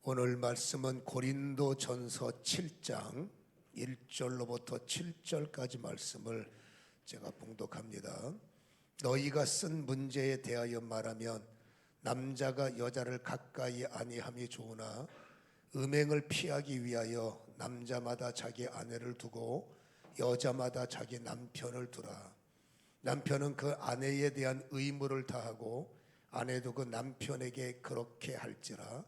오늘 말씀은 고린도전서 7장 1절로부터 7절까지 말씀을 제가 봉독합니다. 너희가 쓴 문제에 대하여 말하면 남자가 여자를 가까이 아니함이 좋으나 음행을 피하기 위하여 남자마다 자기 아내를 두고 여자마다 자기 남편을 두라. 남편은 그 아내에 대한 의무를 다하고 아내도 그 남편에게 그렇게 할지라.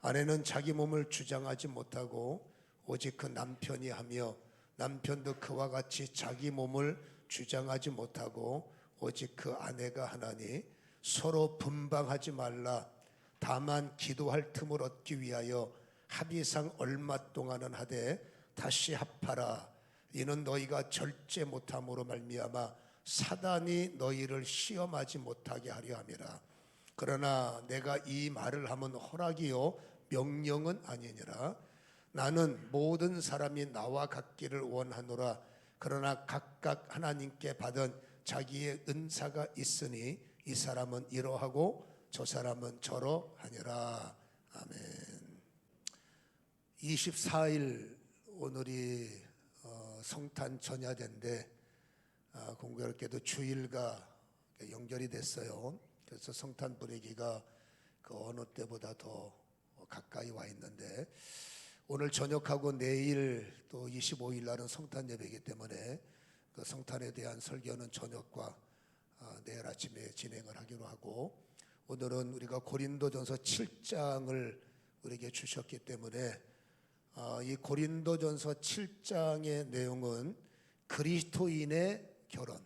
아내는 자기 몸을 주장하지 못하고 오직 그 남편이 하며 남편도 그와 같이 자기 몸을 주장하지 못하고 오직 그 아내가 하나니 서로 분방하지 말라. 다만 기도할 틈을 얻기 위하여 합의상 얼마 동안은 하되 다시 합하라. 이는 너희가 절제 못함으로 말미암아 사단이 너희를 시험하지 못하게 하려 함이라. 그러나 내가 이 말을 하면 허락이요 명령은 아니니라. 나는 모든 사람이 나와 같기를 원하노라. 그러나 각각 하나님께 받은 자기의 은사가 있으니 이 사람은 이러하고 저 사람은 저러하니라. 아멘. 24일 오늘이 성탄 전야제인데 공교롭게도 주일과 연결이 됐어요. 그래서 성탄 분위기가 그 어느 때보다 더 가까이 와 있는데, 오늘 저녁하고 내일 또 25일 날은 성탄 예배이기 때문에 그 성탄에 대한 설교는 저녁과 내일 아침에 진행을 하기로 하고, 오늘은 우리가 고린도전서 7장을 우리에게 주셨기 때문에 이 고린도전서 7장의 내용은 그리스도인의 결혼,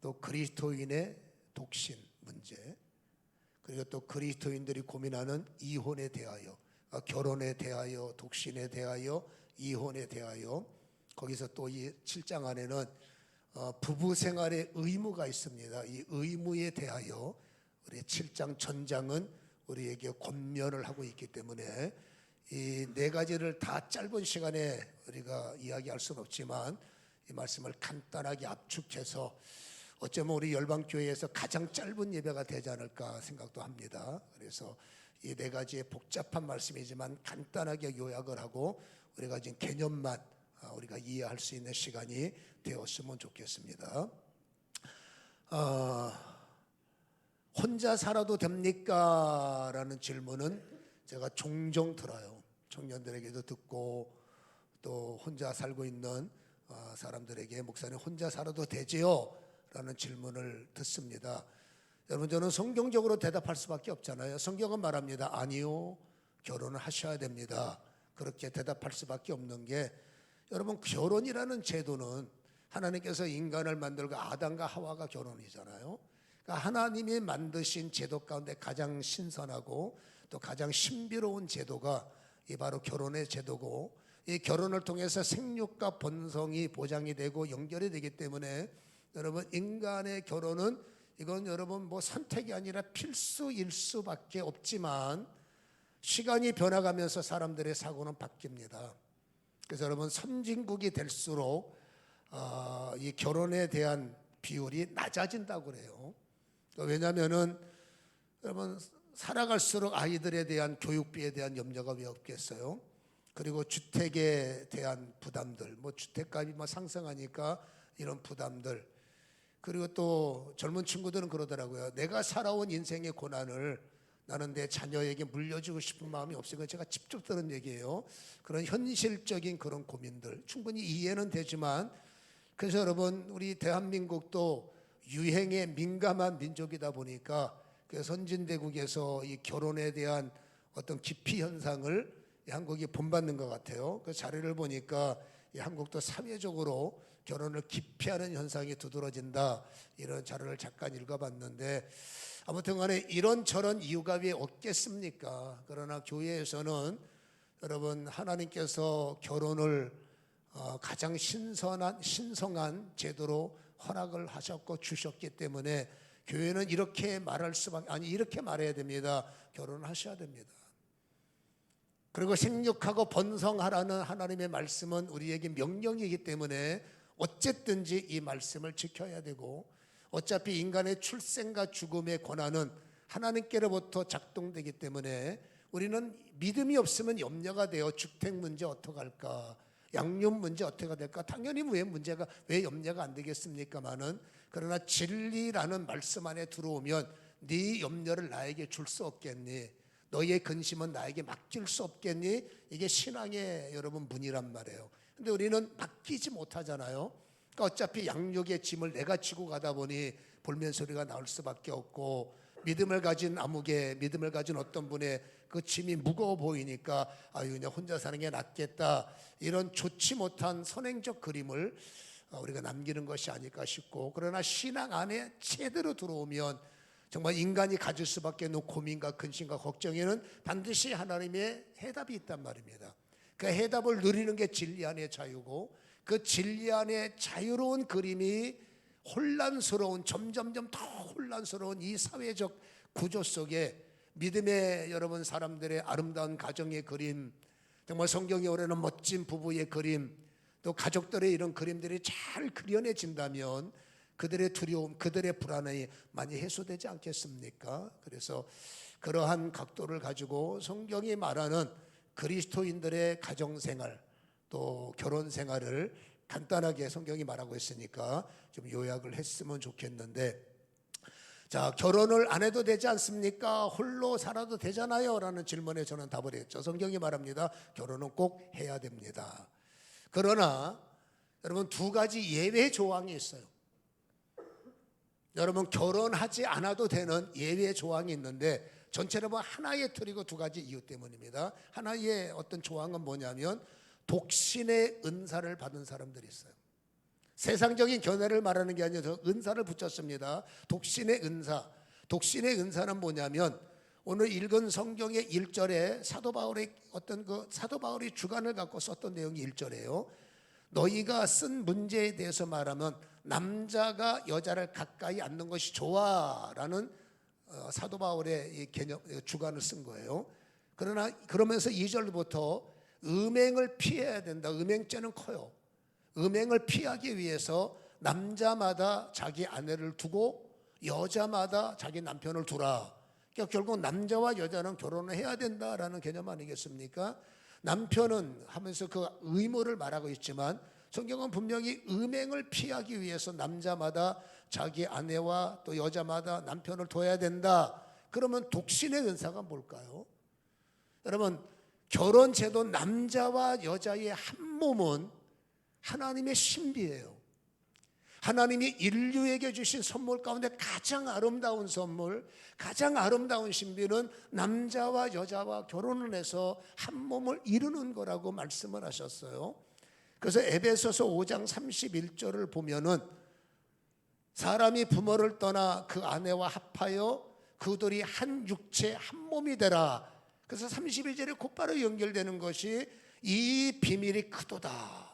또 그리스도인의 독신 문제, 그리고 또 그리스도인들이 고민하는 이혼에 대하여, 결혼에 대하여, 독신에 대하여, 이혼에 대하여, 거기서 또 이 7장 안에는 부부 생활의 의무가 있습니다. 이 의무에 대하여 우리 7장 전장은 우리에게 권면을 하고 있기 때문에 이 네 가지를 다 짧은 시간에 우리가 이야기할 수는 없지만 이 말씀을 간단하게 압축해서 어쩌면 우리 열방교회에서 가장 짧은 예배가 되지 않을까 생각도 합니다. 그래서 이 네 가지의 복잡한 말씀이지만 간단하게 요약을 하고 우리가 지금 개념만 우리가 이해할 수 있는 시간이 되었으면 좋겠습니다. 혼자 살아도 됩니까? 라는 질문은 제가 종종 들어요. 청년들에게도 듣고 또 혼자 살고 있는 사람들에게 목사님 혼자 살아도 되지요? 라는 질문을 듣습니다. 여러분, 저는 성경적으로 대답할 수밖에 없잖아요. 성경은 말합니다. 아니요, 결혼을 하셔야 됩니다. 그렇게 대답할 수밖에 없는 게, 여러분, 결혼이라는 제도는 하나님께서 인간을 만들고 아담과 하와가 결혼이잖아요. 그러니까 하나님이 만드신 제도 가운데 가장 신선하고 또 가장 신비로운 제도가 이 바로 결혼의 제도고, 이 결혼을 통해서 생육과 번성이 보장이 되고 연결이 되기 때문에 여러분, 인간의 결혼은 이건 여러분 뭐 선택이 아니라 필수일 수밖에 없지만 시간이 변화가면서 사람들의 사고는 바뀝니다. 그래서 여러분, 선진국이 될수록 이 결혼에 대한 비율이 낮아진다고 그래요. 왜냐하면은 여러분, 살아갈수록 아이들에 대한 교육비에 대한 염려가 왜 없겠어요? 그리고 주택에 대한 부담들, 뭐 주택값이 뭐 상승하니까 이런 부담들, 그리고 또 젊은 친구들은 그러더라고요. 내가 살아온 인생의 고난을 나는 내 자녀에게 물려주고 싶은 마음이 없으니까, 제가 직접 들은 얘기예요. 그런 현실적인 그런 고민들 충분히 이해는 되지만, 그래서 여러분, 우리 대한민국도 유행에 민감한 민족이다 보니까 그 선진대국에서 이 결혼에 대한 어떤 기피 현상을 한국이 본받는 것 같아요. 그 자료를 보니까 이 한국도 사회적으로 결혼을 기피하는 현상이 두드러진다, 이런 자료를 잠깐 읽어봤는데, 아무튼 간에 이런저런 이유가 왜 없겠습니까? 그러나 교회에서는 여러분, 하나님께서 결혼을 가장 신성한 제도로 허락을 하셨고 주셨기 때문에 교회는 이렇게 말할 수밖에, 아니 이렇게 말해야 됩니다. 결혼을 하셔야 됩니다. 그리고 생육하고 번성하라는 하나님의 말씀은 우리에게 명령이기 때문에 어쨌든지 이 말씀을 지켜야 되고, 어차피 인간의 출생과 죽음의 권한은 하나님께로부터 작동되기 때문에 우리는 믿음이 없으면 염려가 돼요. 주택 문제 어떡할까? 양육 문제 어떻게 될까? 당연히 왜 염려가 안 되겠습니까마는, 그러나 진리라는 말씀 안에 들어오면 네 염려를 나에게 줄 수 없겠니? 너의 근심은 나에게 맡길 수 없겠니? 이게 신앙의 여러분 문이란 말이에요. 근데 우리는 맡기지 못하잖아요. 그러니까 어차피 양육의 짐을 내가 지고 가다 보니 볼멘 소리가 나올 수밖에 없고, 믿음을 가진 아무개, 믿음을 가진 어떤 분의 그 짐이 무거워 보이니까 아유 그냥 혼자 사는 게 낫겠다, 이런 좋지 못한 선행적 그림을 우리가 남기는 것이 아닐까 싶고, 그러나 신앙 안에 제대로 들어오면 정말 인간이 가질 수밖에 없는 고민과 근심과 걱정에는 반드시 하나님의 해답이 있단 말입니다. 그 해답을 누리는 게 진리 안의 자유고, 그 진리 안의 자유로운 그림이 혼란스러운, 점점점 더 혼란스러운 이 사회적 구조 속에 믿음의 여러분 사람들의 아름다운 가정의 그림, 정말 성경에 오르는 멋진 부부의 그림, 또 가족들의 이런 그림들이 잘 그려내진다면 그들의 두려움, 그들의 불안이 많이 해소되지 않겠습니까? 그래서 그러한 각도를 가지고 성경이 말하는 그리스도인들의 가정생활, 또 결혼생활을 간단하게 성경이 말하고 있으니까 좀 요약을 했으면 좋겠는데, 자, 결혼을 안 해도 되지 않습니까? 홀로 살아도 되잖아요? 라는 질문에 저는 답을 했죠. 성경이 말합니다. 결혼은 꼭 해야 됩니다. 그러나 여러분, 두 가지 예외 조항이 있어요. 여러분, 결혼하지 않아도 되는 예외 조항이 있는데, 전체로 보면 하나의 틀이고 두 가지 이유 때문입니다. 하나의 어떤 조항은 뭐냐면, 독신의 은사를 받은 사람들이 있어요. 세상적인 견해를 말하는 게 아니라 은사를 붙였습니다. 독신의 은사. 독신의 은사는 뭐냐면, 오늘 읽은 성경의 1절에 사도 바울이 주관을 갖고 썼던 내용이 1절이에요. 너희가 쓴 문제에 대해서 말하면 남자가 여자를 가까이 앉는 것이 좋아라는 사도 바울의 이 개념, 주관을 쓴 거예요. 그러나 그러면서 2절부터 음행을 피해야 된다. 음행죄는 커요. 음행을 피하기 위해서 남자마다 자기 아내를 두고 여자마다 자기 남편을 두라. 그러니까 결국 남자와 여자는 결혼을 해야 된다라는 개념 아니겠습니까? 남편은 하면서 그 의무를 말하고 있지만, 성경은 분명히 음행을 피하기 위해서 남자마다 자기 아내와 또 여자마다 남편을 둬야 된다. 그러면 독신의 은사가 뭘까요? 여러분, 결혼제도 남자와 여자의 한 몸은 하나님의 신비예요. 하나님이 인류에게 주신 선물 가운데 가장 아름다운 선물, 가장 아름다운 신비는 남자와 여자와 결혼을 해서 한 몸을 이루는 거라고 말씀을 하셨어요. 그래서 에베소서 5장 31절을 보면은, 사람이 부모를 떠나 그 아내와 합하여 그들이 한 육체 한 몸이 되라. 그래서 32절에 곧바로 연결되는 것이 이 비밀이 크도다.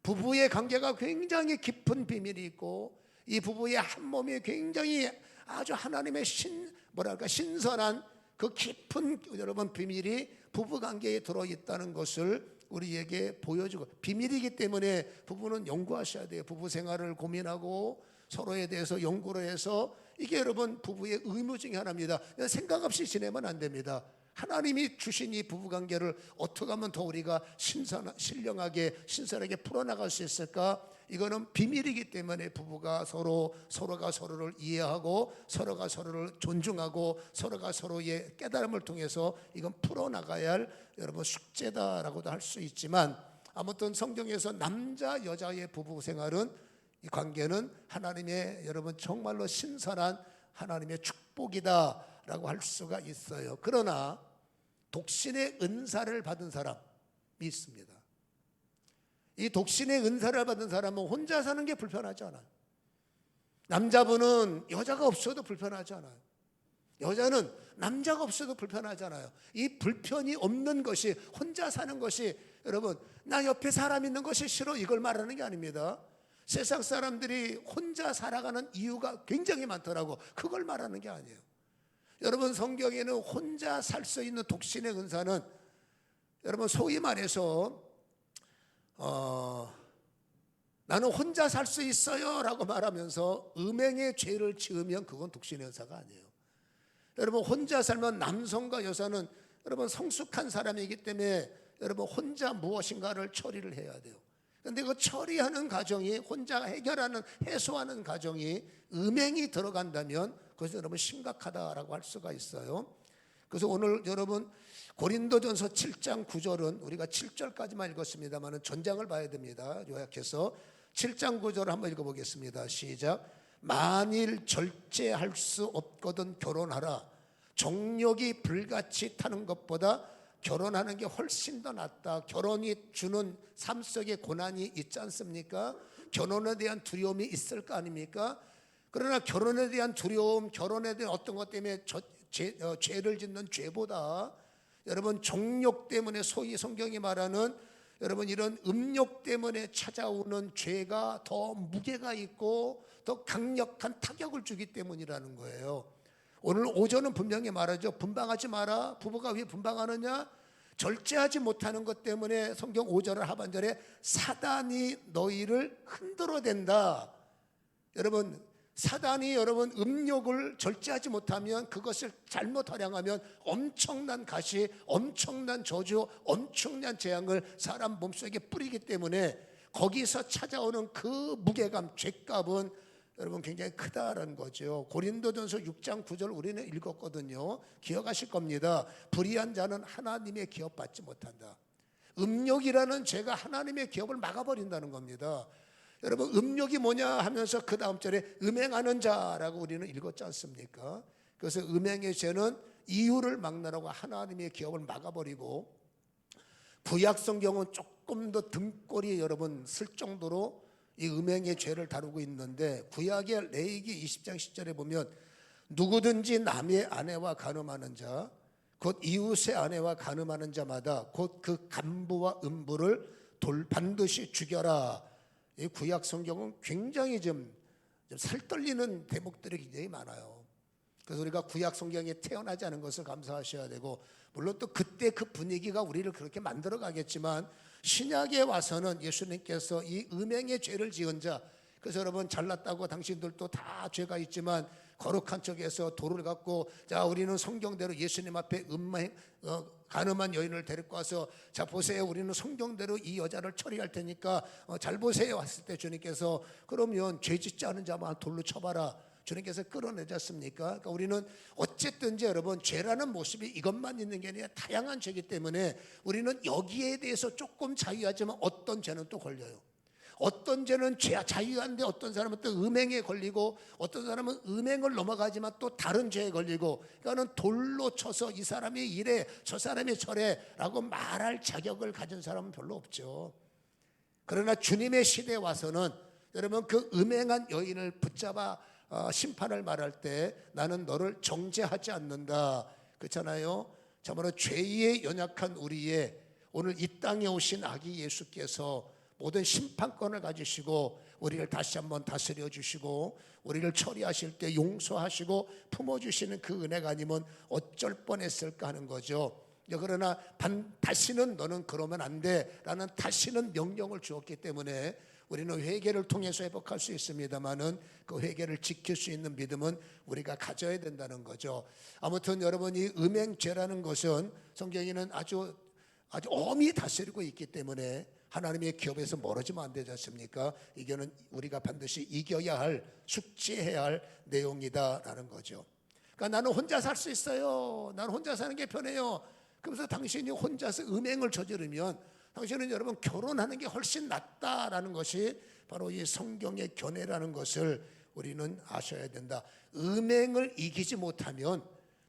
부부의 관계가 굉장히 깊은 비밀이 있고, 이 부부의 한 몸이 굉장히 아주 하나님의 신선한 그 깊은 여러분 비밀이 부부 관계에 들어있다는 것을 우리에게 보여주고, 비밀이기 때문에 부부는 연구하셔야 돼요. 부부 생활을 고민하고 서로에 대해서 연구를 해서, 이게 여러분 부부의 의무 중에 하나입니다. 생각 없이 지내면 안 됩니다. 하나님이 주신 이 부부관계를 어떻게 하면 더 우리가 신선하게 풀어나갈 수 있을까? 이거는 비밀이기 때문에 부부가 서로가 서로를 이해하고 서로가 서로를 존중하고 서로가 서로의 깨달음을 통해서 이건 풀어나가야 할 여러분 숙제다라고도 할 수 있지만, 아무튼 성경에서 남자 여자의 부부 생활은, 이 관계는 하나님의 여러분 정말로 신선한 하나님의 축복이다라고 할 수가 있어요. 그러나 독신의 은사를 받은 사람이 있습니다. 이 독신의 은사를 받은 사람은 혼자 사는 게 불편하지 않아요. 남자분은 여자가 없어도 불편하지 않아요. 여자는 남자가 없어도 불편하지 않아요. 이 불편이 없는 것이, 혼자 사는 것이, 여러분 나 옆에 사람 있는 것이 싫어, 이걸 말하는 게 아닙니다. 세상 사람들이 혼자 살아가는 이유가 굉장히 많더라고. 그걸 말하는 게 아니에요. 여러분, 성경에는 혼자 살 수 있는 독신의 은사는, 여러분 소위 말해서 나는 혼자 살 수 있어요 라고 말하면서 음행의 죄를 지으면 그건 독신의 은사가 아니에요. 여러분, 혼자 살면 남성과 여자는 여러분 성숙한 사람이기 때문에 여러분 혼자 무엇인가를 처리를 해야 돼요. 그런데 그 처리하는 과정이 혼자 해결하는 해소하는 과정이 음행이 들어간다면 그것은 여러분 심각하다라고 할 수가 있어요. 그래서 오늘 여러분 고린도전서 7장 9절은 우리가 7절까지만 읽었습니다만 전장을 봐야 됩니다. 요약해서 7장 9절을 한번 읽어보겠습니다. 시작. 만일 절제할 수 없거든 결혼하라. 정욕이 불같이 타는 것보다 결혼하는 게 훨씬 더 낫다. 결혼이 주는 삶 속에 고난이 있지 않습니까? 결혼에 대한 두려움이 있을 거 아닙니까? 그러나 결혼에 대한 두려움, 결혼에 대한 어떤 것 때문에 죄를 짓는 죄보다 여러분 정욕 때문에 소위 성경이 말하는 여러분 이런 음욕 때문에 찾아오는 죄가 더 무게가 있고 더 강력한 타격을 주기 때문이라는 거예요. 오늘 오전은 분명히 말하죠. 분방하지 마라. 부부가 왜 분방하느냐? 절제하지 못하는 것 때문에 성경 5절 하반절에 사단이 너희를 흔들어댄다. 여러분 사단이 여러분 음욕을 절제하지 못하면 그것을 잘못 활용하면 엄청난 가시, 엄청난 저주, 엄청난 재앙을 사람 몸속에 뿌리기 때문에 거기서 찾아오는 그 무게감, 죄값은 여러분 굉장히 크다라는 거죠. 고린도전서 6장 9절 우리는 읽었거든요. 기억하실 겁니다. 불의한 자는 하나님의 기업 받지 못한다. 음욕이라는 죄가 하나님의 기업을 막아버린다는 겁니다. 여러분 음욕이 뭐냐 하면서 그 다음 절에 음행하는 자라고 우리는 읽었지 않습니까? 그래서 음행의 죄는 이유를 막느라고 하나님의 기업을 막아버리고 구약 성경은 조금 더 등골이 여러분 쓸 정도로 이 음행의 죄를 다루고 있는데 구약의 레위기 20장 10절에 보면 누구든지 남의 아내와 간음하는 자 곧 이웃의 아내와 간음하는 자마다 곧 그 간부와 음부를 반드시 죽여라. 이 구약 성경은 굉장히 좀 살떨리는 대목들이 굉장히 많아요. 그래서 우리가 구약 성경에 태어나지 않은 것을 감사하셔야 되고 물론 또 그때 그 분위기가 우리를 그렇게 만들어 가겠지만 신약에 와서는 예수님께서 이 음행의 죄를 지은 자 그래서 여러분 잘났다고 당신들도 다 죄가 있지만 거룩한 척에서 돌을 갖고 자 우리는 성경대로 예수님 앞에 간음한 여인을 데리고 와서 자 보세요 우리는 성경대로 이 여자를 처리할 테니까 잘 보세요 했을 때 주님께서 그러면 죄 짓지 않은 자만 돌로 쳐봐라 주님께서 끌어내지 않습니까? 그러니까 우리는 어쨌든지 여러분 죄라는 모습이 이것만 있는 게 아니라 다양한 죄이기 때문에 우리는 여기에 대해서 조금 자유하지만 어떤 죄는 또 걸려요. 어떤 죄는 자유한데 어떤 사람은 또 음행에 걸리고 어떤 사람은 음행을 넘어가지만 또 다른 죄에 걸리고 그러니까는 돌로 쳐서 이 사람이 이래 저 사람이 저래 라고 말할 자격을 가진 사람은 별로 없죠. 그러나 주님의 시대에 와서는 여러분 그 음행한 여인을 붙잡아 심판을 말할 때 나는 너를 정죄하지 않는다 그렇잖아요. 참으로 죄에 연약한 우리의 오늘 이 땅에 오신 아기 예수께서 모든 심판권을 가지시고 우리를 다시 한번 다스려 주시고 우리를 처리하실 때 용서하시고 품어주시는 그 은혜가 아니면 어쩔 뻔했을까 하는 거죠. 그러나 다시는 너는 그러면 안 돼라는 다시는 명령을 주었기 때문에 우리는 회개를 통해서 회복할 수 있습니다만은 그 회개를 지킬 수 있는 믿음은 우리가 가져야 된다는 거죠. 아무튼 여러분 이 음행죄라는 것은 성경에는 아주 엄히 다스리고 있기 때문에 하나님의 기업에서 멀어지면 안 되지 않습니까? 이거는 우리가 반드시 이겨야 할 숙지해야 할 내용이다라는 거죠. 그러니까 나는 혼자 살 수 있어요. 나는 혼자 사는 게 편해요. 그래서 당신이 혼자서 음행을 저지르면 당신은 여러분 결혼하는 게 훨씬 낫다라는 것이 바로 이 성경의 견해라는 것을 우리는 아셔야 된다. 음행을 이기지 못하면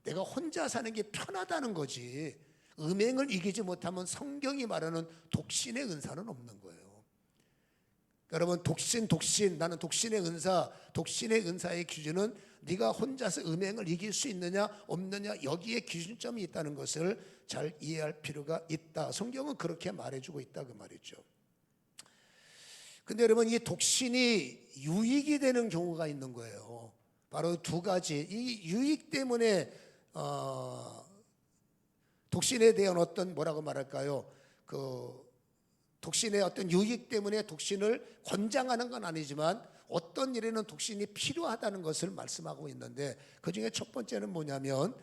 내가 혼자 사는 게 편하다는 거지 음행을 이기지 못하면 성경이 말하는 독신의 은사는 없는 거예요. 여러분 독신 나는 독신의 은사의 기준은 네가 혼자서 음행을 이길 수 있느냐 없느냐 여기에 기준점이 있다는 것을 잘 이해할 필요가 있다. 성경은 그렇게 말해주고 있다 그 말이죠. 근데 여러분 이 독신이 유익이 되는 경우가 있는 거예요. 바로 두 가지 이 유익 때문에 독신에 대한 어떤 뭐라고 말할까요? 그 독신의 어떤 유익 때문에 독신을 권장하는 건 아니지만 어떤 일에는 독신이 필요하다는 것을 말씀하고 있는데 그 중에 첫 번째는 뭐냐면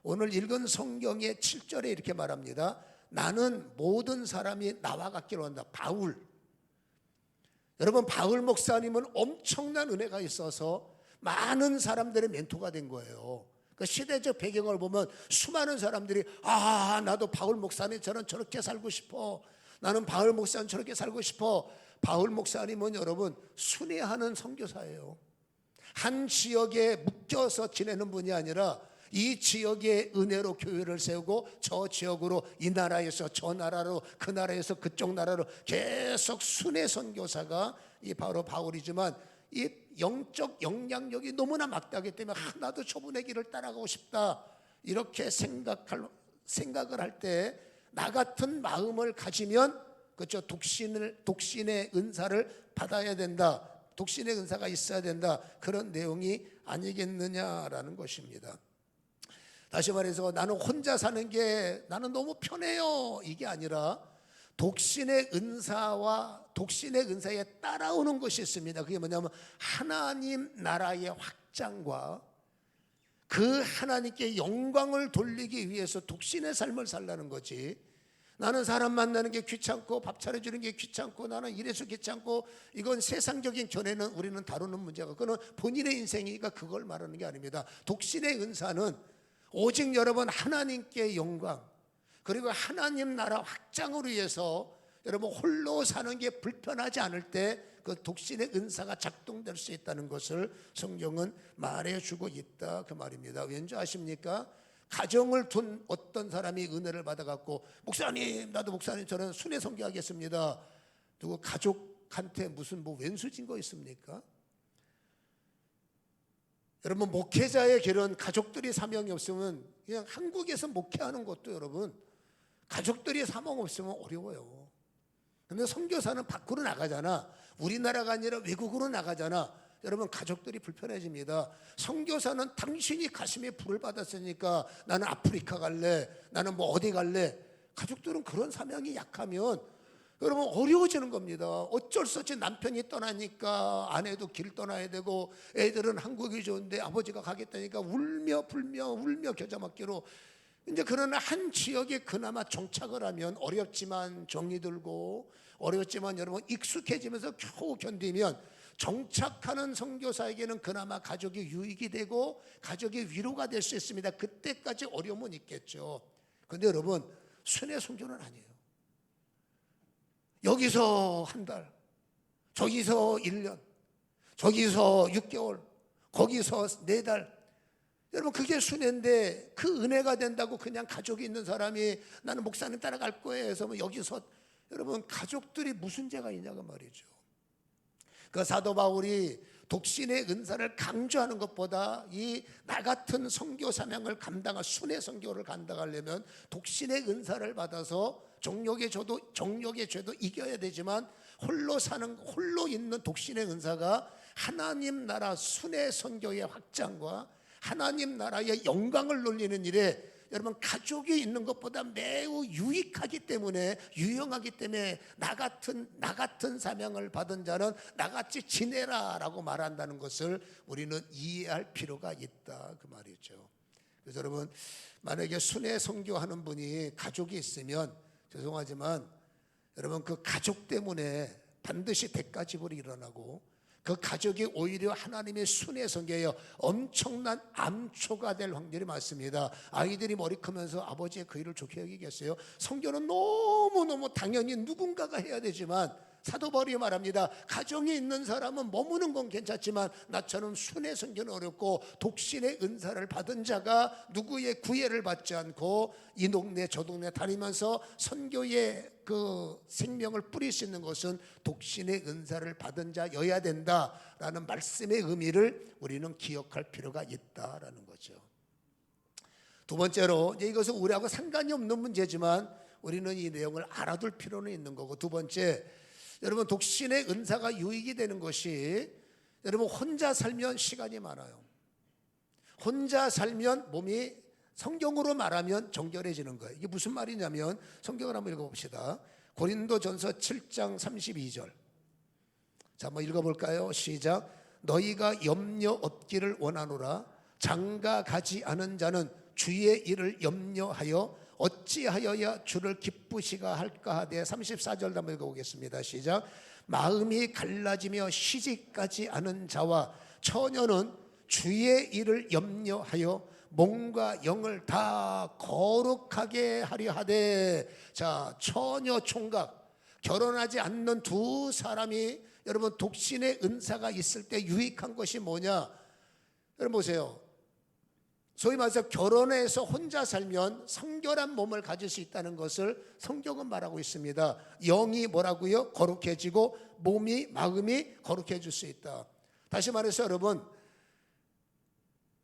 오늘 읽은 성경의 7절에 이렇게 말합니다. 나는 모든 사람이 나와 같기를 원한다. 바울. 여러분, 바울 목사님은 엄청난 은혜가 있어서 많은 사람들의 멘토가 된 거예요. 그 시대적 배경을 보면 수많은 사람들이 나도 바울 목사님처럼 저렇게 살고 싶어. 나는 바울 목사님 저렇게 살고 싶어. 바울 목사님은 여러분 순회하는 선교사예요. 한 지역에 묶여서 지내는 분이 아니라 이 지역의 은혜로 교회를 세우고 저 지역으로 이 나라에서 저 나라로 그 나라에서 그쪽 나라로 계속 순회 선교사가 이 바로 바울이지만 이 영적 영향력이 너무나 막대하기 때문에 나도 저분의 길을 따라가고 싶다 이렇게 생각을 할 때 나 같은 마음을 가지면 그렇죠, 독신의 은사를 받아야 된다, 독신의 은사가 있어야 된다, 그런 내용이 아니겠느냐라는 것입니다. 다시 말해서 나는 혼자 사는 게 나는 너무 편해요 이게 아니라 독신의 은사에 따라오는 것이 있습니다. 그게 뭐냐면 하나님 나라의 확장과 그 하나님께 영광을 돌리기 위해서 독신의 삶을 살라는 거지. 나는 사람 만나는 게 귀찮고 밥 차려주는 게 귀찮고 나는 이래서 귀찮고, 이건 세상적인 견해는 우리는 다루는 문제가, 그건 본인의 인생이니까 그걸 말하는 게 아닙니다. 독신의 은사는 오직 여러분 하나님께 영광 그리고 하나님 나라 확장을 위해서 여러분 홀로 사는 게 불편하지 않을 때 그 독신의 은사가 작동될 수 있다는 것을 성경은 말해주고 있다 그 말입니다. 왠지 아십니까? 가정을 둔 어떤 사람이 은혜를 받아갖고 목사님 나도 목사님처럼 순회 선교하겠습니다. 누구 가족한테 무슨 왼수진 거 있습니까? 여러분 목회자의 길은 가족들이 사명이 없으면 그냥 한국에서 목회하는 것도 여러분 가족들이 사명 없으면 어려워요. 그런데 선교사는 밖으로 나가잖아. 우리나라가 아니라 외국으로 나가잖아. 여러분 가족들이 불편해집니다. 선교사는 당신이 가슴에 불을 받았으니까 나는 아프리카 갈래, 나는 어디 갈래. 가족들은 그런 사명이 약하면 여러분 어려워지는 겁니다. 어쩔 수 없이 남편이 떠나니까 아내도 길 떠나야 되고 애들은 한국이 좋은데 아버지가 가겠다니까 울며 겨자 먹기로. 이제 그러나 한 지역에 그나마 정착을 하면 어렵지만 정이 들고 어렵지만 여러분 익숙해지면서 겨우 견디면 정착하는 선교사에게는 그나마 가족이 유익이 되고 가족의 위로가 될 수 있습니다. 그때까지 어려움은 있겠죠. 그런데 여러분 순회 선교는 아니에요. 여기서 한 달, 저기서 1년, 저기서 6개월, 거기서 4달. 여러분 그게 순회인데 그 은혜가 된다고 그냥 가족이 있는 사람이 나는 목사님 따라갈 거예요 해서 여기서 여러분 가족들이 무슨 죄가 있냐고 말이죠. 그 사도 바울이 독신의 은사를 강조하는 것보다 이 나 같은 선교 사명을 감당할 순회 선교를 감당하려면 독신의 은사를 받아서 정욕의 죄도 이겨야 되지만 홀로 있는 독신의 은사가 하나님 나라 순회 선교의 확장과 하나님 나라의 영광을 놀리는 일에 여러분 가족이 있는 것보다 매우 유익하기 때문에 유용하기 때문에 나 같은 사명을 받은 자는 나같이 지내라라고 말한다는 것을 우리는 이해할 필요가 있다 그 말이죠. 그래서 여러분 만약에 순회 선교하는 분이 가족이 있으면 죄송하지만 여러분 그 가족 때문에 반드시 대가지불이 일어나고 그 가족이 오히려 하나님의 순회 선교에 엄청난 암초가 될 확률이 많습니다. 아이들이 머리 크면서 아버지의 그 일을 좋게 여기겠어요? 선교는 너무너무 당연히 누군가가 해야 되지만 사도 바울이 말합니다. 가정이 있는 사람은 머무는 건 괜찮지만 나처럼 순회 선교는 어렵고 독신의 은사를 받은 자가 누구의 구애를 받지 않고 이 동네 저 동네 다니면서 선교의 그 생명을 뿌릴 수 있는 것은 독신의 은사를 받은 자여야 된다라는 말씀의 의미를 우리는 기억할 필요가 있다라는 거죠. 두 번째로 이것은 우리하고 상관이 없는 문제지만 우리는 이 내용을 알아둘 필요는 있는 거고, 두 번째 여러분 독신의 은사가 유익이 되는 것이 여러분 혼자 살면 시간이 많아요. 혼자 살면 몸이 성경으로 말하면 정결해지는 거예요. 이게 무슨 말이냐면 성경을 한번 읽어봅시다. 고린도전서 7장 32절. 자, 한번 읽어볼까요? 시작. 너희가 염려 없기를 원하노라. 장가 가지 않은 자는 주의 일을 염려하여 어찌하여야 주를 기쁘시가 할까 하되 34절 한번 읽어보겠습니다. 시작. 마음이 갈라지며 시집가지 않은 자와 처녀는 주의 일을 염려하여 몸과 영을 다 거룩하게 하려 하되. 자, 처녀 총각, 결혼하지 않는 두 사람이 여러분 독신의 은사가 있을 때 유익한 것이 뭐냐? 여러분 보세요. 소위 말해서 결혼해서 혼자 살면 성결한 몸을 가질 수 있다는 것을 성경은 말하고 있습니다. 영이 뭐라고요? 거룩해지고 몸이, 마음이 거룩해질 수 있다. 다시 말해서 여러분,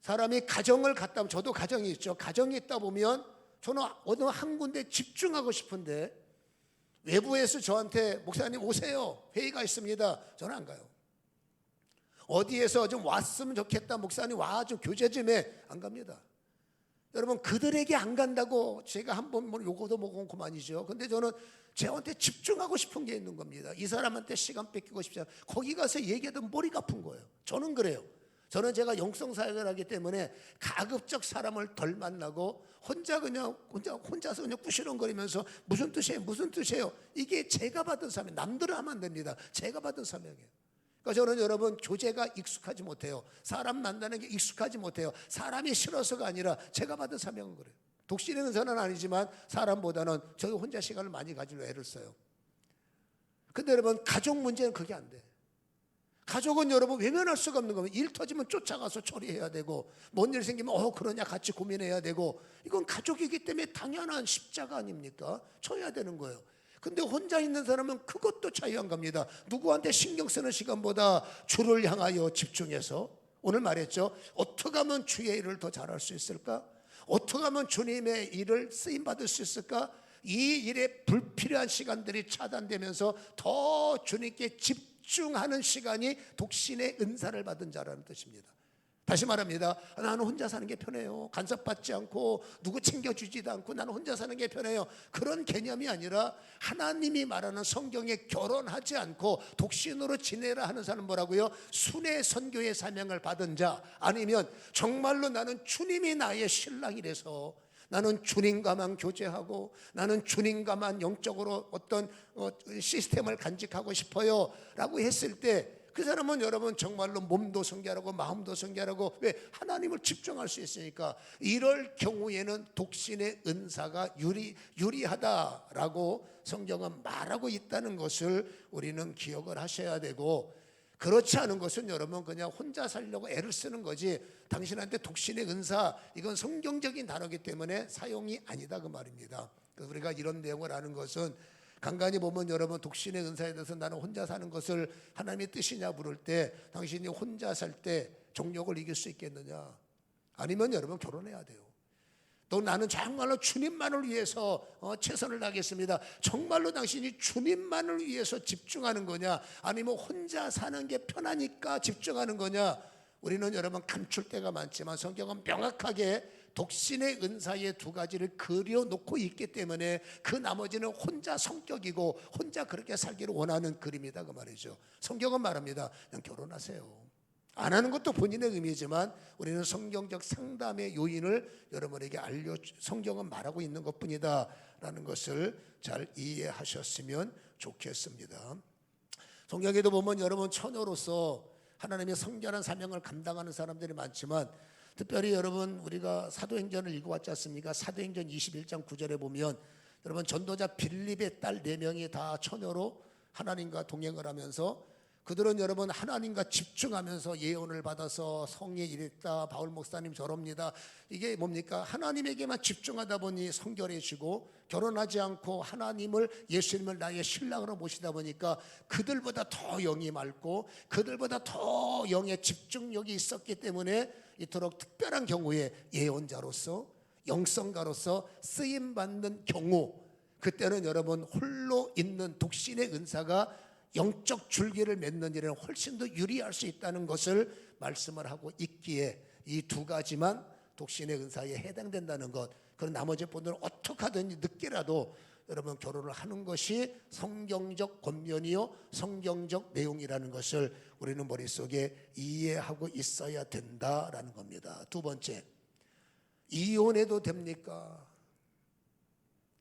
사람이 가정을 갖다 보면, 저도 가정이 있죠. 가정이 있다 보면 저는 어느 한 군데 집중하고 싶은데 외부에서 저한테 목사님 오세요, 회의가 있습니다. 저는 안 가요. 어디에서 좀 왔으면 좋겠다, 목사님 와 좀 교제 좀 해. 안 갑니다. 여러분, 그들에게 안 간다고 제가 한번 뭐 요거도 먹으면 그만이죠. 근데 저는 저한테 집중하고 싶은 게 있는 겁니다. 이 사람한테 시간 뺏기고 싶지 않아요. 거기 가서 얘기하던 머리가 아픈 거예요. 저는 그래요. 저는 제가 영성 사역을 하기 때문에 가급적 사람을 덜 만나고 혼자서 그냥 꾸시렁거리면서 무슨 뜻이에요? 무슨 뜻이에요? 이게 제가 받은 사명. 남들은 하면 안 됩니다. 제가 받은 사명이에요. 그러니까 저는 여러분 교제가 익숙하지 못해요. 사람 만나는 게 익숙하지 못해요. 사람이 싫어서가 아니라 제가 받은 사명은 그래요. 독신의 은사는 아니지만 사람보다는 저희 혼자 시간을 많이 가지려 애를 써요. 근데 여러분 가족 문제는 그게 안 돼. 가족은 여러분 외면할 수가 없는 겁니다. 일 터지면 쫓아가서 처리해야 되고, 뭔 일 생기면 그러냐 같이 고민해야 되고, 이건 가족이기 때문에 당연한 십자가 아닙니까? 쳐야 되는 거예요. 근데 혼자 있는 사람은 그것도 자유 안 갑니다. 누구한테 신경 쓰는 시간보다 주를 향하여 집중해서, 오늘 말했죠. 어떻게 하면 주의 일을 더 잘할 수 있을까? 어떻게 하면 주님의 일을 쓰임받을 수 있을까? 이 일에 불필요한 시간들이 차단되면서 더 주님께 집중하는 시간이 독신의 은사를 받은 자라는 뜻입니다. 다시 말합니다. 나는 혼자 사는 게 편해요. 간섭받지 않고 누구 챙겨주지도 않고 나는 혼자 사는 게 편해요. 그런 개념이 아니라 하나님이 말하는 성경에 결혼하지 않고 독신으로 지내라 하는 사람은 뭐라고요? 순회 선교의 사명을 받은 자, 아니면 정말로 나는 주님이 나의 신랑이라서 나는 주님과만 교제하고 나는 주님과만 영적으로 어떤 시스템을 간직하고 싶어요 라고 했을 때, 그 사람은 여러분 정말로 몸도 성결하고 마음도 성결하고, 왜? 하나님을 집중할 수 있으니까. 이럴 경우에는 독신의 은사가 유리하다라고 성경은 말하고 있다는 것을 우리는 기억을 하셔야 되고, 그렇지 않은 것은 여러분 그냥 혼자 살려고 애를 쓰는 거지, 당신한테 독신의 은사, 이건 성경적인 단어이기 때문에 사용이 아니다 그 말입니다. 그래서 우리가 이런 내용을 아는 것은, 간간히 보면 여러분 독신의 은사에 대해서 나는 혼자 사는 것을 하나님의 뜻이냐 물을 때, 당신이 혼자 살 때 정욕을 이길 수 있겠느냐? 아니면 여러분 결혼해야 돼요. 또 나는 정말로 주님만을 위해서 최선을 다하겠습니다. 정말로 당신이 주님만을 위해서 집중하는 거냐? 아니면 혼자 사는 게 편하니까 집중하는 거냐? 우리는 여러분 감출 때가 많지만 성경은 명확하게 독신의 은사의 두 가지를 그려놓고 있기 때문에 그 나머지는 혼자 성격이고 혼자 그렇게 살기를 원하는 그림이다 그 말이죠. 성경은 말합니다. 그냥 결혼하세요. 안 하는 것도 본인의 의미지만 우리는 성경적 상담의 요인을 여러분에게 성경은 말하고 있는 것뿐이다 라는 것을 잘 이해하셨으면 좋겠습니다. 성경에도 보면 여러분 처녀로서 하나님의 성결한 사명을 감당하는 사람들이 많지만, 특별히 여러분 우리가 사도행전을 읽어왔지 않습니까? 사도행전 21장 9절에 보면 여러분 전도자 빌립의 딸 4명이 다 처녀로 하나님과 동행을 하면서, 그들은 여러분 하나님과 집중하면서 예언을 받아서 성에 이랬다, 바울 목사님 저럽니다. 이게 뭡니까? 하나님에게만 집중하다 보니 성결해지고, 결혼하지 않고 하나님을, 예수님을 나의 신랑으로 모시다 보니까 그들보다 더 영이 맑고 그들보다 더 영의 집중력이 있었기 때문에 이토록 특별한 경우에 예언자로서 영성가로서 쓰임받는 경우, 그때는 여러분 홀로 있는 독신의 은사가 영적 줄기를 맺는 일에는 훨씬 더 유리할 수 있다는 것을 말씀을 하고 있기에, 이 두 가지만 독신의 은사에 해당된다는 것, 그런 나머지 분들은 어떻게 하든지 늦게라도 여러분 결혼을 하는 것이 성경적 권면이요 성경적 내용이라는 것을 우리는 머릿속에 이해하고 있어야 된다라는 겁니다. 두 번째, 이혼해도 됩니까?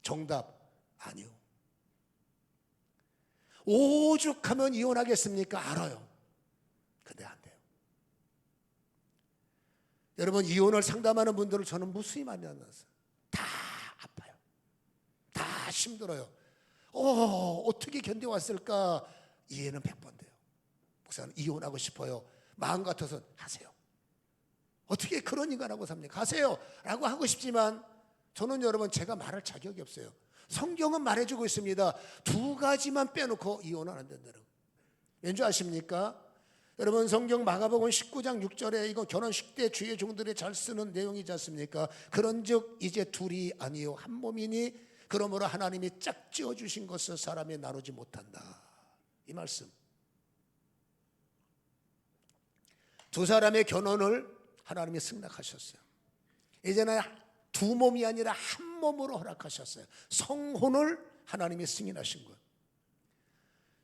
정답, 아니요. 오죽하면 이혼하겠습니까? 알아요. 근데 안 돼요. 여러분, 이혼을 상담하는 분들을 저는 무수히 많이 만났어요. 다 아파요. 다 힘들어요. 어떻게 견뎌왔을까? 이해는 100번 돼요. 목사는 이혼하고 싶어요. 마음 같아서 하세요. 어떻게 그런 인간하고 삽니까? 하세요 라고 하고 싶지만 저는 여러분 제가 말할 자격이 없어요. 성경은 말해주고 있습니다. 두 가지만 빼놓고 이혼은 안 된다고. 왠지 아십니까? 여러분, 성경 마가복음 19장 6절에 이거 결혼식 때 주의 종들이 잘 쓰는 내용이지 않습니까? 그런즉 이제 둘이 아니요 한 몸이니 그러므로 하나님이 짝지어 주신 것을 사람이 나누지 못한다. 이 말씀. 두 사람의 결혼을 하나님이 승낙하셨어요. 이제는 두 몸이 아니라 한 몸으로 허락하셨어요. 성혼을 하나님이 승인하신 거예요.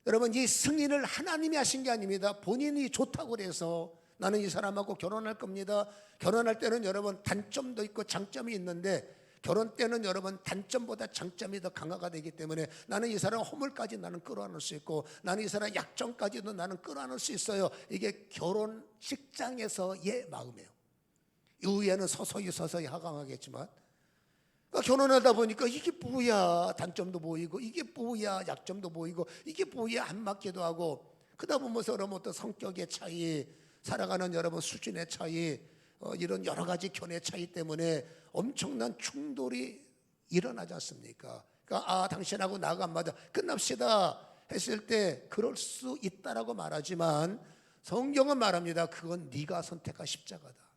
여러분, 이 승인을 하나님이 하신 게 아닙니다. 본인이 좋다고 그래서 나는 이 사람하고 결혼할 겁니다. 결혼할 때는 여러분 단점도 있고 장점이 있는데 결혼 때는 여러분 단점보다 장점이 더 강화가 되기 때문에 나는 이 사람 허물까지 나는 끌어안을 수 있고 나는 이 사람 약점까지도 나는 끌어안을 수 있어요. 이게 결혼식장에서의 마음이에요. 이후에는 서서히 하강하겠지만 그러니까 결혼하다 보니까 이게 뭐야 단점도 보이고 이게 뭐야 약점도 보이고 이게 뭐야 안 맞기도 하고 그러다 보면서 여러분 어떤 성격의 차이 살아가는 여러분 수준의 차이 이런 여러 가지 견해 차이 때문에 엄청난 충돌이 일어나지 않습니까? 그러니까 당신하고 나가 안 맞아 끝납시다 했을 때 그럴 수 있다라고 말하지만 성경은 말합니다. 그건 네가 선택한 십자가다.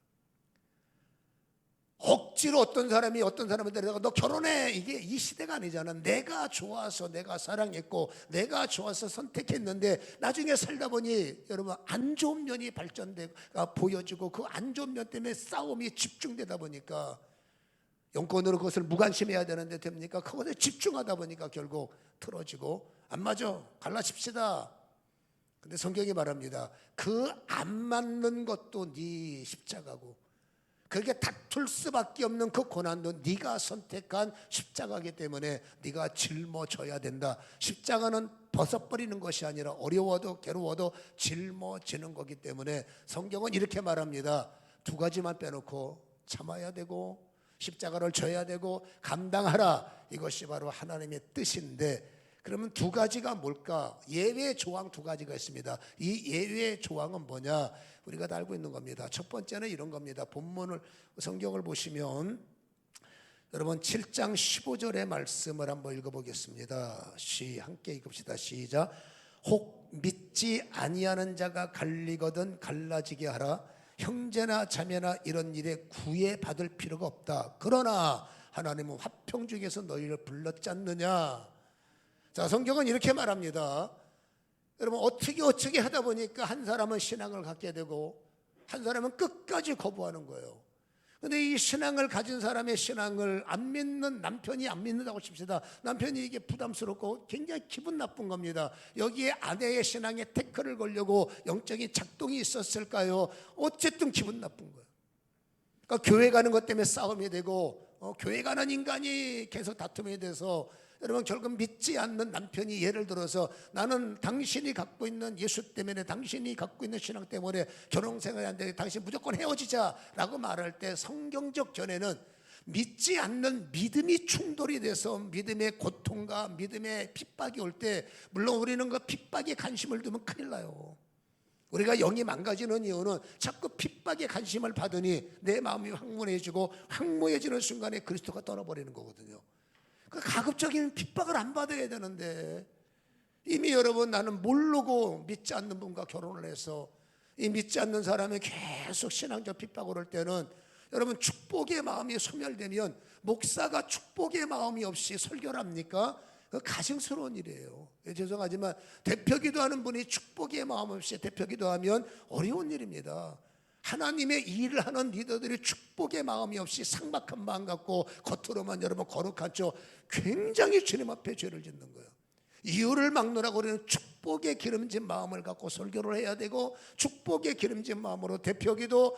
억지로 어떤 사람이 어떤 사람한테 너 결혼해 이게 이 시대가 아니잖아. 내가 좋아서 내가 사랑했고 내가 좋아서 선택했는데 나중에 살다 보니 여러분 안 좋은 면이 발전되고 보여지고 그 안 좋은 면 때문에 싸움이 집중되다 보니까 영권으로 그것을 무관심해야 되는데 됩니까? 그것에 집중하다 보니까 결국 틀어지고 안 맞아 갈라칩시다. 근데 성경이 말합니다. 그 안 맞는 것도 네 십자가고 그게 다툴 수밖에 없는 그 고난도 네가 선택한 십자가이기 때문에 네가 짊어져야 된다. 십자가는 벗어버리는 것이 아니라 어려워도 괴로워도 짊어지는 거기 때문에 성경은 이렇게 말합니다. 두 가지만 빼놓고 참아야 되고 십자가를 져야 되고 감당하라. 이것이 바로 하나님의 뜻인데 그러면 두 가지가 뭘까? 예외 조항 두 가지가 있습니다. 이 예외 조항은 뭐냐? 우리가 다 알고 있는 겁니다. 첫 번째는 이런 겁니다. 본문을 성경을 보시면 여러분 7장 15절의 말씀을 한번 읽어보겠습니다. 함께 읽읍시다. 시작. 혹 믿지 아니하는 자가 갈리거든 갈라지게 하라. 형제나 자매나 이런 일에 구애받을 필요가 없다. 그러나 하나님은 화평 중에서 너희를 불렀지 않느냐. 자, 성경은 이렇게 말합니다. 여러분 어떻게 하다 보니까 한 사람은 신앙을 갖게 되고 한 사람은 끝까지 거부하는 거예요. 그런데 이 신앙을 가진 사람의 신앙을 안 믿는 남편이 안 믿는다고 칩시다. 남편이 이게 부담스럽고 굉장히 기분 나쁜 겁니다. 여기에 아내의 신앙에 태클을 걸려고 영적인 작동이 있었을까요? 어쨌든 기분 나쁜 거예요. 그러니까 교회 가는 것 때문에 싸움이 되고 교회 가는 인간이 계속 다툼이 돼서 여러분 결국 믿지 않는 남편이 예를 들어서 나는 당신이 갖고 있는 예수 때문에 당신이 갖고 있는 신앙 때문에 결혼생활이 안 되게 당신 무조건 헤어지자라고 말할 때 성경적 견해는 믿지 않는 믿음이 충돌이 돼서 믿음의 고통과 믿음의 핍박이 올 때 물론 우리는 그 핍박에 관심을 두면 큰일 나요. 우리가 영이 망가지는 이유는 자꾸 핍박에 관심을 받으니 내 마음이 황무해지고 황무해지는 순간에 그리스도가 떠나버리는 거거든요. 가급적이면 핍박을 안 받아야 되는데 이미 여러분 나는 모르고 믿지 않는 분과 결혼을 해서 이 믿지 않는 사람이 계속 신앙적 핍박을 올 때는 여러분 축복의 마음이 소멸되면 목사가 축복의 마음이 없이 설교를 합니까? 가증스러운 일이에요. 죄송하지만 대표기도하는 분이 축복의 마음 없이 대표기도하면 어려운 일입니다. 하나님의 일을 하는 리더들이 축복의 마음이 없이 삭막한 마음 갖고 겉으로만 여러분 거룩한 척 굉장히 주님 앞에 죄를 짓는 거예요. 이유를 막느라고 우리는 축복의 기름진 마음을 갖고 설교를 해야 되고, 축복의 기름진 마음으로 대표기도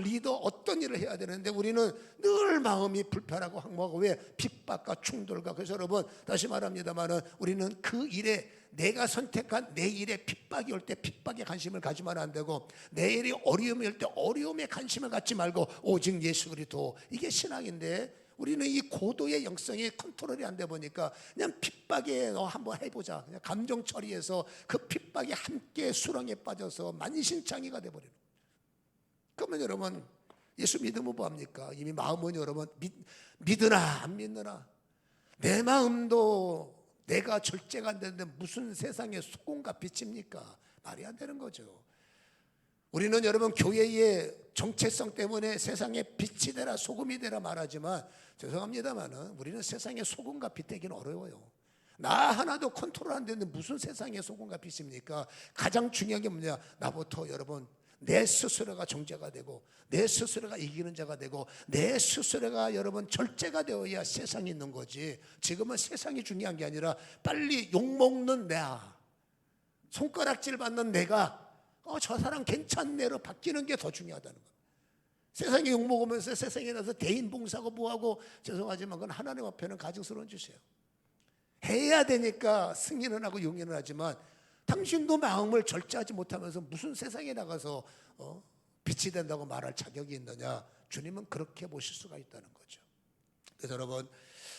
리더 어떤 일을 해야 되는데, 우리는 늘 마음이 불편하고 항모하고, 왜? 핍박과 충돌과. 그래서 여러분, 다시 말합니다만은 우리는 그 일에, 내가 선택한 내 일에 핍박이 올 때 핍박에 관심을 가지면 안 되고, 내 일이 어려움이 올 때 어려움에 관심을 갖지 말고 오직 예수 그리스도. 이게 신앙인데, 우리는 이 고도의 영성이 컨트롤이 안 돼 보니까 그냥 핍박에 한번 해보자, 그냥 감정 처리해서 그 핍박에 함께 수렁에 빠져서 만신창이가 돼버리는. 그러면 여러분, 예수 믿으면 뭐합니까? 이미 마음은 여러분 믿으나 안 믿느나, 내 마음도 내가 절제가 안 되는데 무슨 세상에 소금과 빛입니까? 말이 안 되는 거죠. 우리는 여러분 교회의 정체성 때문에 세상에 빛이 되라 소금이 되라 말하지만, 죄송합니다만은 우리는 세상에 소금과 빛 되기는 어려워요. 나 하나도 컨트롤 안 되는데 무슨 세상에 소금과 빛입니까? 가장 중요한 게 뭐냐? 나부터 여러분, 내 스스로가 정죄가 되고, 내 스스로가 이기는 자가 되고, 내 스스로가 여러분 절제가 되어야 세상이 있는 거지. 지금은 세상이 중요한 게 아니라 빨리 욕먹는 내가, 손가락질 받는 내가 저 사람 괜찮네로 바뀌는 게 더 중요하다는 거예요. 세상에 욕먹으면서 세상에 나서 대인 봉사하고 뭐하고, 죄송하지만 그건 하나님 앞에는 가증스러운 짓이에요. 해야 되니까 승인은 하고 용인은 하지만, 당신도 마음을 절제하지 못하면서 무슨 세상에 나가서 빛이 된다고 말할 자격이 있느냐? 주님은 그렇게 보실 수가 있다는 거죠. 그래서 여러분,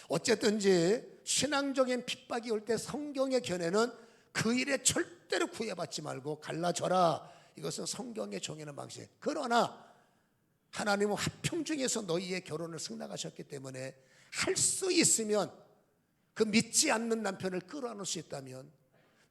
어쨌든지 신앙적인 핍박이 올 때 성경의 견해는 그 일에 절대로 구애받지 말고 갈라져라. 이것은 성경의 정의는 방식. 그러나 하나님은 화평 중에서 너희의 결혼을 승낙하셨기 때문에, 할 수 있으면 그 믿지 않는 남편을 끌어안을 수 있다면,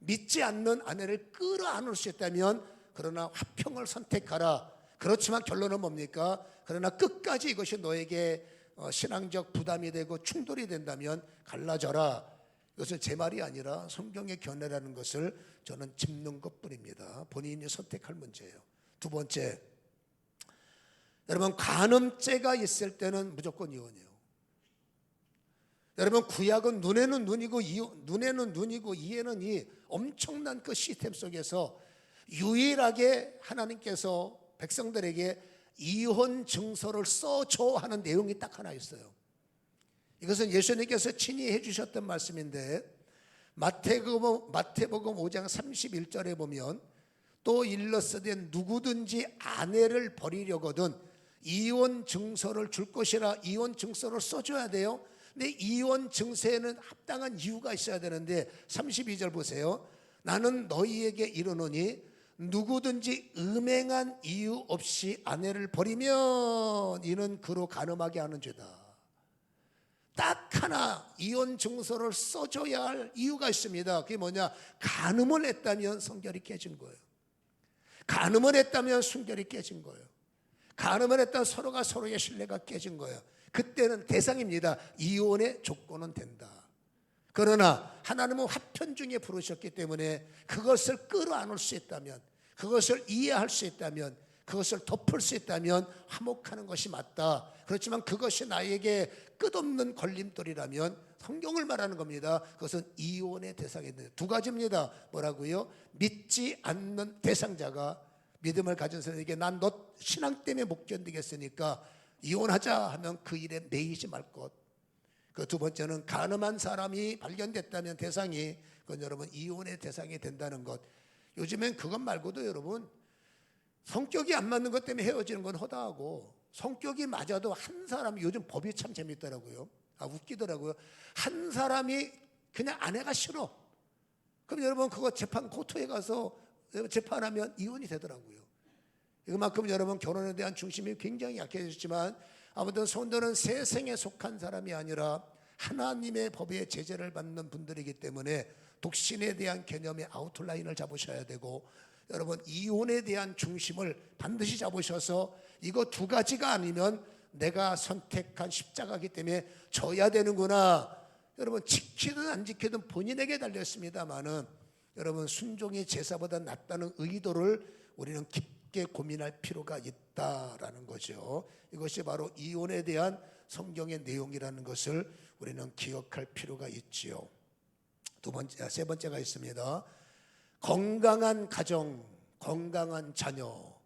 믿지 않는 아내를 끌어안을 수 있다면, 그러나 화평을 선택하라. 그렇지만 결론은 뭡니까? 그러나 끝까지 이것이 너에게 신앙적 부담이 되고 충돌이 된다면 갈라져라. 이것은 제 말이 아니라 성경의 견해라는 것을 저는 짚는 것뿐입니다. 본인이 선택할 문제예요. 두 번째, 여러분, 간음죄가 있을 때는 무조건 이혼이에요. 여러분, 구약은 눈에는 눈이고 이에는 이 엄청난 그 시스템 속에서 유일하게 하나님께서 백성들에게 이혼 증서를 써줘 하는 내용이 딱 하나 있어요. 이것은 예수님께서 친히 해주셨던 말씀인데, 마태복음 5장 31절에 보면, 또 일러스되 누구든지 아내를 버리려거든 이혼 증서를 줄 것이라. 이혼 증서를 써줘야 돼요. 근데 이혼 증서에는 합당한 이유가 있어야 되는데, 32절 보세요. 나는 너희에게 이르노니 누구든지 음행한 이유 없이 아내를 버리면 이는 그로 간음하게 하는 죄다. 딱 하나 이혼 증서를 써줘야 할 이유가 있습니다. 그게 뭐냐? 간음을 했다면 성결이 깨진 거예요. 간음을 했다면 순결이 깨진 거예요. 간음을 했다면 서로가 서로의 신뢰가 깨진 거예요. 그때는 대상입니다. 이혼의 조건은 된다. 그러나 하나님은 화편 중에 부르셨기 때문에 그것을 끌어안을 수 있다면, 그것을 이해할 수 있다면, 그것을 덮을 수 있다면 화목하는 것이 맞다. 그렇지만 그것이 나에게 끝없는 걸림돌이라면 성경을 말하는 겁니다. 그것은 이혼의 대상이 있는 두 가지입니다. 뭐라고요? 믿지 않는 대상자가 믿음을 가진 사람에게 난 너 신앙 때문에 못 견디겠으니까 이혼하자 하면 그 일에 매이지 말 것. 그 두 번째는 간음한 사람이 발견됐다면 대상이, 그건 여러분 이혼의 대상이 된다는 것. 요즘엔 그것 말고도 여러분, 성격이 안 맞는 것 때문에 헤어지는 건 허다하고, 성격이 맞아도 한 사람이, 요즘 법이 참 재밌더라고요. 웃기더라고요. 한 사람이 그냥 아내가 싫어. 그럼 여러분 그거 재판 코트에 가서 재판하면 이혼이 되더라고요. 이만큼 여러분 결혼에 대한 중심이 굉장히 약해졌지만, 아무튼 성도는 세상에 속한 사람이 아니라 하나님의 법의 제재를 받는 분들이기 때문에 독신에 대한 개념의 아웃라인을 잡으셔야 되고, 여러분 이혼에 대한 중심을 반드시 잡으셔서, 이거 두 가지가 아니면 내가 선택한 십자가이기 때문에 져야 되는구나. 여러분 지키든 안 지키든 본인에게 달렸습니다마는, 여러분 순종이 제사보다 낫다는 의도를 우리는 깊게 고민할 필요가 있다라는 거죠. 이것이 바로 이혼에 대한 성경의 내용이라는 것을 우리는 기억할 필요가 있지요. 세 번째가 있습니다. 건강한 가정, 건강한 자녀.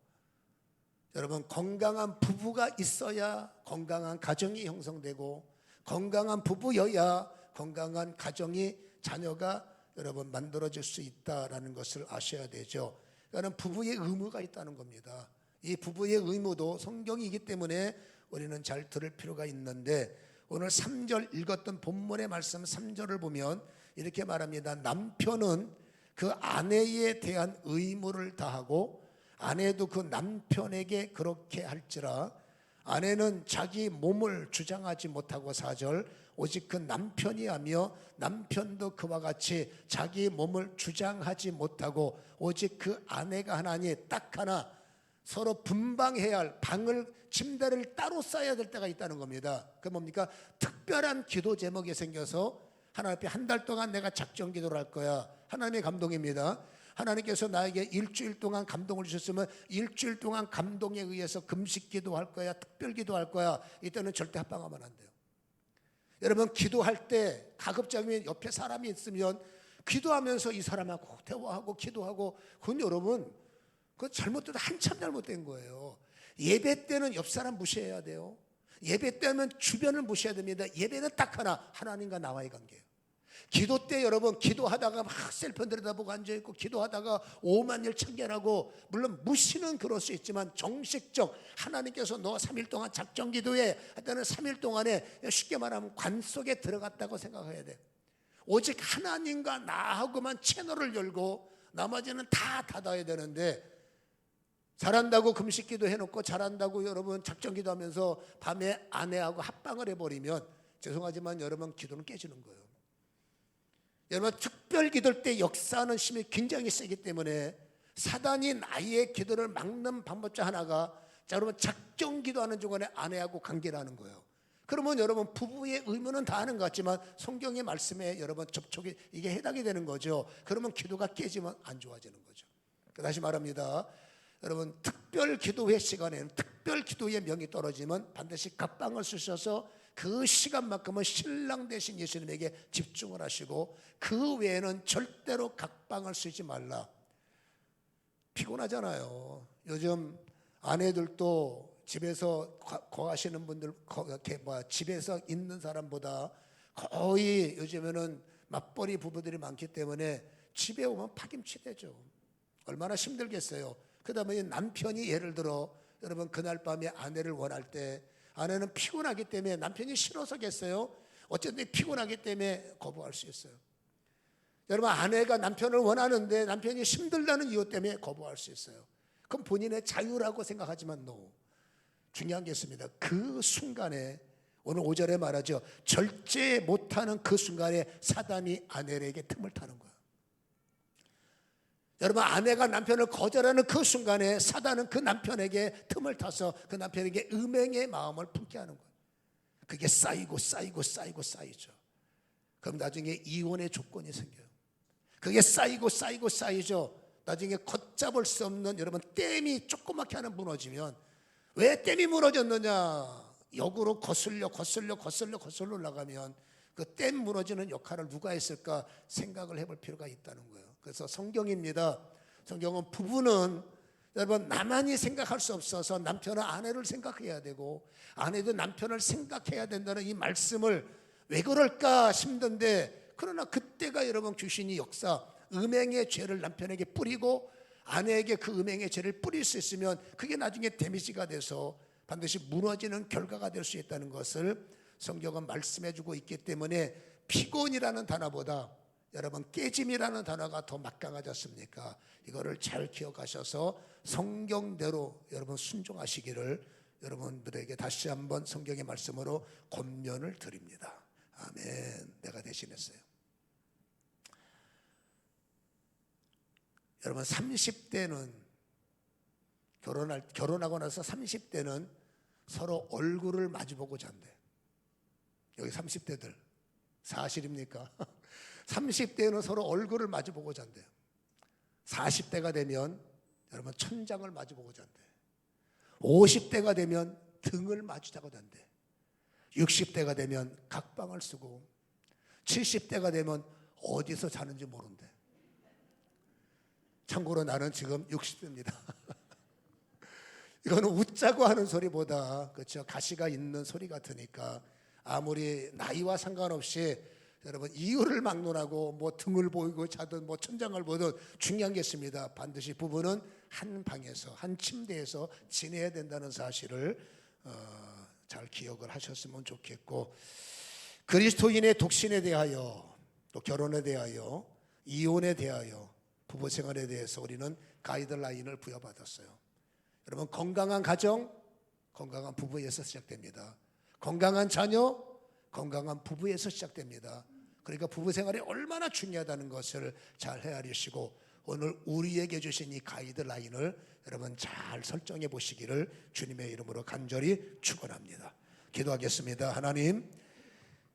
여러분, 건강한 부부가 있어야 건강한 가정이 형성되고, 건강한 부부여야 건강한 가정이, 자녀가 여러분 만들어질 수 있다라는 것을 아셔야 되죠. 그러니까 부부의 의무가 있다는 겁니다. 이 부부의 의무도 성경이기 때문에 우리는 잘 들을 필요가 있는데, 오늘 3절 읽었던 본문의 말씀 3절을 보면 이렇게 말합니다. 남편은 그 아내에 대한 의무를 다하고 아내도 그 남편에게 그렇게 할지라. 아내는 자기 몸을 주장하지 못하고 4절 오직 그 남편이 하며 남편도 그와 같이 자기 몸을 주장하지 못하고 오직 그 아내가 하나니 딱 하나 서로 분방해야 할 방을, 침대를 따로 써야 될 때가 있다는 겁니다. 그 뭡니까? 특별한 기도 제목이 생겨서 하나님 앞에 한 달 동안 내가 작정 기도를 할 거야. 하나님의 감동입니다. 하나님께서 나에게 일주일 동안 감동을 주셨으면 일주일 동안 감동에 의해서 금식 기도할 거야, 특별 기도할 거야. 이때는 절대 합방하면 안 돼요. 여러분, 기도할 때 가급적이면 옆에 사람이 있으면 기도하면서 이 사람하고 대화하고 기도하고, 그건 여러분 그건 잘못돼도 한참 잘못된 거예요. 예배 때는 옆 사람 무시해야 돼요. 예배 때는 주변을 무시해야 됩니다. 예배는 딱 하나, 하나님과 나와의 관계예요. 기도 때 여러분, 기도하다가 막 셀폰 들여다보고 앉아있고, 기도하다가 5만 일 청결하고, 물론 무시는 그럴 수 있지만 정식적, 하나님께서 너 3일 동안 작정 기도해 하여튼 3일 동안에 쉽게 말하면 관 속에 들어갔다고 생각해야 돼. 오직 하나님과 나하고만 채널을 열고 나머지는 다 닫아야 되는데, 잘한다고 금식 기도 해놓고 잘한다고 여러분 작정 기도하면서 밤에 아내하고 합방을 해버리면 죄송하지만 여러분 기도는 깨지는 거예요. 여러분, 특별 기도할 때 역사하는 힘이 굉장히 세기 때문에 사단이 나의 기도를 막는 방법 중 하나가, 자, 여러분 작정 기도하는 중간에 아내하고 관계를 하는 거예요. 그러면 여러분 부부의 의무는 다 하는 것 같지만 성경의 말씀에 여러분 접촉이 이게 해당이 되는 거죠. 그러면 기도가 깨지면 안 좋아지는 거죠. 다시 말합니다. 여러분, 특별 기도회 시간에는, 특별 기도의 명이 떨어지면 반드시 각방을 쓰셔서 그 시간만큼은 신랑 되신 예수님에게 집중을 하시고, 그 외에는 절대로 각방을 쓰지 말라. 피곤하잖아요. 요즘 아내들도 집에서 거하시는 분들, 집에서 있는 사람보다 거의 요즘에는 맞벌이 부부들이 많기 때문에 집에 오면 파김치되죠. 얼마나 힘들겠어요. 그 다음에 남편이 예를 들어 여러분 그날 밤에 아내를 원할 때, 아내는 피곤하기 때문에, 남편이 싫어서겠어요? 어쨌든 피곤하기 때문에 거부할 수 있어요. 여러분, 아내가 남편을 원하는데 남편이 힘들다는 이유 때문에 거부할 수 있어요. 그럼 본인의 자유라고 생각하지만 no. 중요한 게 있습니다. 그 순간에, 오늘 5절에 말하죠, 절제 못하는 그 순간에 사단이 아내에게 틈을 타는 거예요. 여러분, 아내가 남편을 거절하는 그 순간에 사단은 그 남편에게 틈을 타서 그 남편에게 음행의 마음을 품게 하는 거예요. 그게 쌓이고 쌓이고 쌓이고 쌓이죠. 그럼 나중에 이혼의 조건이 생겨요. 그게 쌓이고 쌓이고 쌓이죠. 나중에 걷잡을 수 없는, 여러분 댐이 조그맣게 하나 무너지면, 왜 댐이 무너졌느냐, 역으로 거슬려 올라가면 그 댐 무너지는 역할을 누가 했을까 생각을 해볼 필요가 있다는 거예요. 그래서 성경입니다. 성경은 부부는 여러분 나만이 생각할 수 없어서 남편은 아내를 생각해야 되고 아내도 남편을 생각해야 된다는 이 말씀을 왜 그럴까 힘든데, 그러나 그때가 여러분 귀신이 역사, 음행의 죄를 남편에게 뿌리고 아내에게 그 음행의 죄를 뿌릴 수 있으면 그게 나중에 데미지가 돼서 반드시 무너지는 결과가 될 수 있다는 것을 성경은 말씀해 주고 있기 때문에, 피곤이라는 단어보다 여러분 깨짐이라는 단어가 더 막강하지 않습니까? 이거를 잘 기억하셔서 성경대로 여러분 순종하시기를 여러분들에게 다시 한번 성경의 말씀으로 권면을 드립니다. 아멘. 내가 대신했어요. 여러분 30대는 결혼하고 나서 30대는 서로 얼굴을 마주보고 잔대. 여기 30대들 사실입니까? 30대는 서로 얼굴을 마주보고 잔대요. 40대가 되면 여러분 천장을 마주보고 잔대. 50대가 되면 등을 마주자고 잔대. 60대가 되면 각방을 쓰고 70대가 되면 어디서 자는지 모른대. 참고로 나는 지금 60세입니다. 이거는 웃자고 하는 소리보다 그렇죠, 가시가 있는 소리 같으니까 아무리 나이와 상관없이 여러분 이유를 막론하고 뭐 등을 보이고 자든 뭐 천장을 보든 중요한 게 있습니다. 반드시 부부는 한 방에서 한 침대에서 지내야 된다는 사실을 잘 기억을 하셨으면 좋겠고, 그리스도인의 독신에 대하여 또 결혼에 대하여 이혼에 대하여 부부 생활에 대해서 우리는 가이드라인을 부여받았어요. 여러분, 건강한 가정, 건강한 부부에서 시작됩니다. 건강한 자녀, 건강한 부부에서 시작됩니다. 그러니까 부부 생활이 얼마나 중요하다는 것을 잘 헤아리시고 오늘 우리에게 주신 이 가이드라인을 여러분 잘 설정해 보시기를 주님의 이름으로 간절히 축원합니다. 기도하겠습니다. 하나님,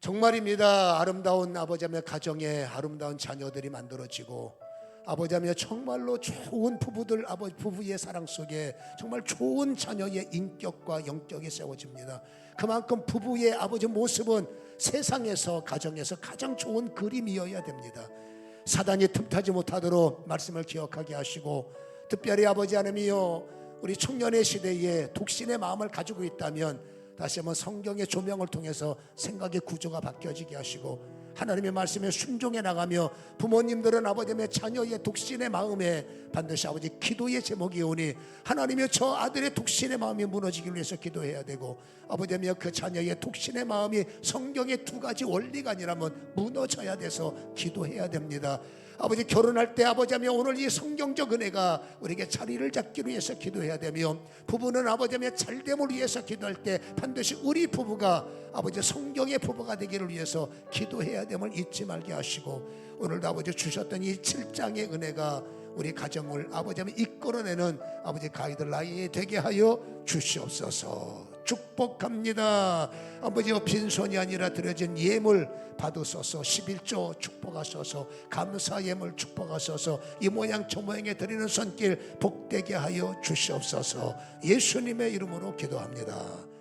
정말입니다. 아름다운 아버지의 가정에 아름다운 자녀들이 만들어지고 아버지며 정말로 좋은 부부들, 부부의 사랑 속에 정말 좋은 자녀의 인격과 영격이 세워집니다. 그만큼 부부의 아버지 모습은 세상에서 가정에서 가장 좋은 그림이어야 됩니다. 사단이 틈타지 못하도록 말씀을 기억하게 하시고, 특별히 아버지 하나님이여, 우리 청년의 시대에 독신의 마음을 가지고 있다면 다시 한번 성경의 조명을 통해서 생각의 구조가 바뀌어지게 하시고, 하나님의 말씀에 순종해 나가며 부모님들은 아버지의 자녀의 독신의 마음에 반드시 아버지 기도의 제목이 오니 하나님의 저 아들의 독신의 마음이 무너지기 위해서 기도해야 되고, 아버지며 그 자녀의 독신의 마음이 성경의 두 가지 원리가 아니라면 무너져야 돼서 기도해야 됩니다. 아버지, 결혼할 때 아버지며 오늘 이 성경적 은혜가 우리에게 자리를 잡기로 해서 기도해야 되며, 부부는 아버지며 잘됨을 위해서 기도할 때 반드시 우리 부부가 아버지 성경의 부부가 되기를 위해서 기도해야 됨을 잊지 말게 하시고, 오늘도 아버지 주셨던 이 7장의 은혜가 우리 가정을 아버지며 이끌어내는 아버지 가이드라인이 되게 하여 주시옵소서. 축복합니다. 아버지여, 빈손이 아니라 드려진 예물 받으소서. 11조 축복하소서. 감사 예물 축복하소서. 이 모양 저 모양에 드리는 손길 복되게 하여 주시옵소서. 예수님의 이름으로 기도합니다.